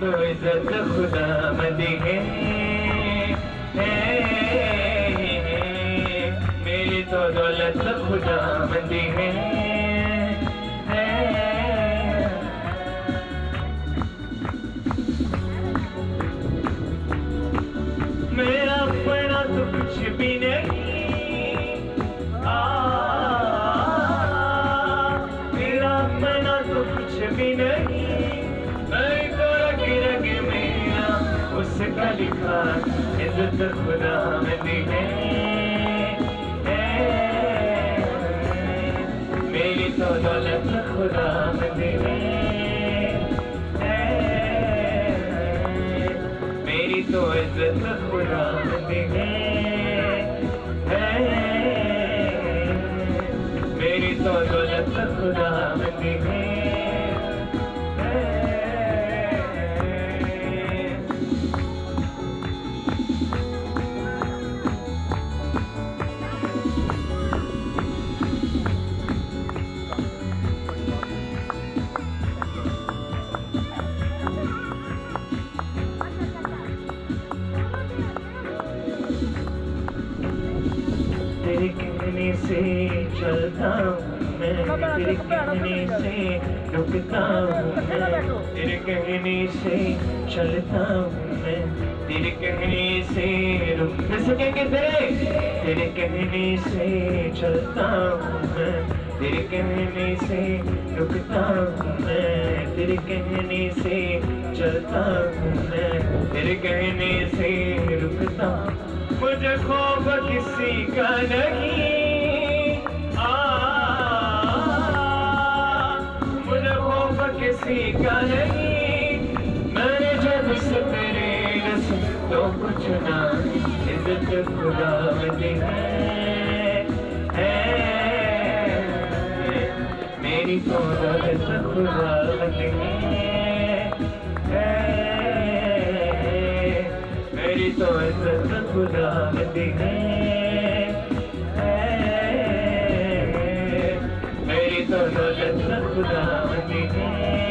तो इज्जत खुदा मदी है, मेरी तो दौलत खुदा मदी है। मेरा अपना तो कुछ भी नहीं, मेरा अपना तो कुछ भी नहीं, मैं तो रग रग मेरा उसका लिखा इज्जत खुदा मदी है, मेरी तो दौलत खुदा मदी है, मेरी तो इज्जत खुदा मदी है, मेरी तो दौलत खुदा मदी है। तेरे कहने से चलता हूँ मैं, तेरे कहने से रुकता हूँ मैं, तेरे कहने से चलता हूँ मैं, तेरे कहने से रुक सकेंगे तेरे कहने से चलता हूँ मैं, तेरे कहने से रुकता हूँ मैं, तेरे कहने से चलता हूँ मैं, तेरे कहने से रुकता हूँ। मुझे खौफ किसी का नहीं, मुझे खौफ किसी का नहीं, मैंने जब से तेरे रस्म तो कुछ ना, इज्जत खुदा मदी है, मेरी तो दौलत खुदा मदी है, मेरी तो इज्जत खुदा मदी है, मेरी तो दौलत खुदा मदी है।